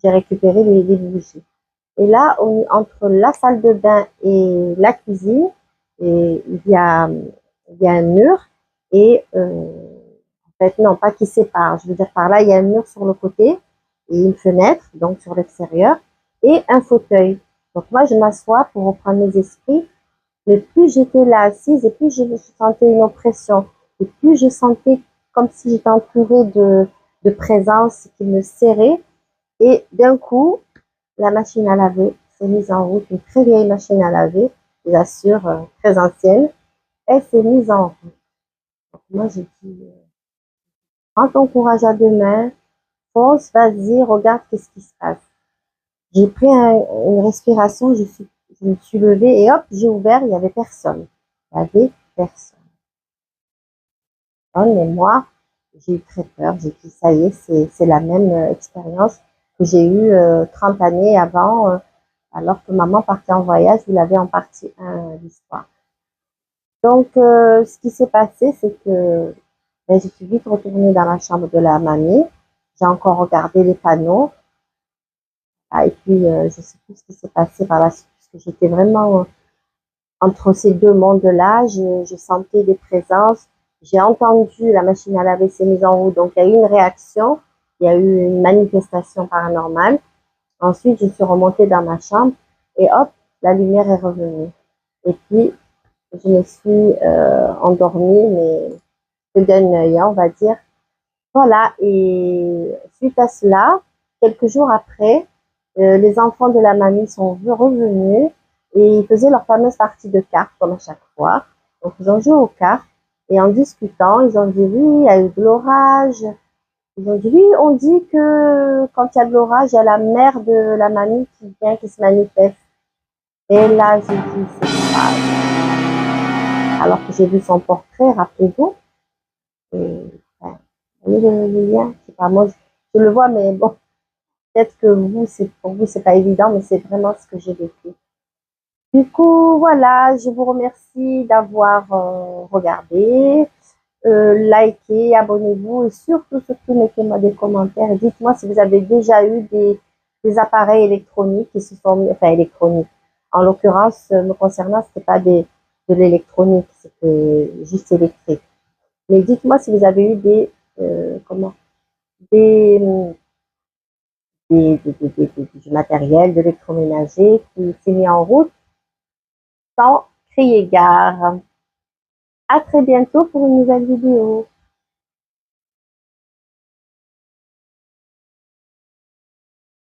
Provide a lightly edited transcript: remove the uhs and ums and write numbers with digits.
j'ai récupéré les bougies. Et là, entre la salle de bain et la cuisine, il y a un mur et en fait, non, pas qui sépare. Je veux dire, par là, il y a un mur sur le côté et une fenêtre, donc sur l'extérieur, et un fauteuil. Donc moi, je m'assois pour reprendre mes esprits. Mais plus j'étais là assise et plus je sentais une oppression, et plus je sentais comme si j'étais entourée de présence qui me serrait. Et d'un coup, la machine à laver s'est mise en route, une très vieille machine à laver, je vous assure, très ancienne. Elle s'est mise en route. Donc moi, j'ai dit, prends ton courage à deux mains, fonce, vas-y, regarde qu'est-ce qui se passe. J'ai pris une respiration, je me suis levée et hop, j'ai ouvert, il n'y avait personne. Il n'y avait personne. Et moi, j'ai eu très peur. J'ai dit, ça y est, c'est la même expérience que j'ai eue 30 années avant, alors que maman partait en voyage, vous l'avez en partie 1 l'histoire. Donc, ce qui s'est passé, c'est que ben, je suis vite retournée dans la chambre de la mamie. J'ai encore regardé les panneaux. Ah, et puis, je ne sais plus ce qui s'est passé par la suite, parce que j'étais vraiment entre ces deux mondes-là. Je sentais des présences. J'ai entendu la machine à laver s'est mise en route. Donc, il y a eu une réaction. Il y a eu une manifestation paranormale. Ensuite, je suis remontée dans ma chambre et hop, la lumière est revenue. Et puis, je me suis endormie, mais que d'un œil, hein, on va dire. Voilà, et suite à cela, quelques jours après, les enfants de la mamie sont revenus et ils faisaient leur fameuse partie de cartes, comme à chaque fois. Donc, ils ont joué aux cartes et en discutant, ils ont dit oui, il y a eu de l'orage. Ils ont dit oui, on dit que quand il y a de l'orage, il y a la mère de la mamie qui vient, qui se manifeste. Et là, j'ai dit, c'est pas. Alors que j'ai vu son portrait, rappelez-vous. Et, enfin, vous voyez le lien, c'est pas moi, je le vois, mais bon, peut-être que pour vous, c'est pas évident, mais c'est vraiment ce que j'ai vécu. Du coup, voilà, je vous remercie d'avoir regardé, liké, abonnez-vous et surtout, mettez-moi des commentaires. Dites-moi si vous avez déjà eu des appareils électroniques qui se sont, enfin électroniques. En l'occurrence, me concernant, c'était pas de l'électronique, c'était juste électrique. Mais dites-moi si vous avez eu des, du matériel, de l'électroménager qui s'est mis en route sans crier gare. À très bientôt pour une nouvelle vidéo.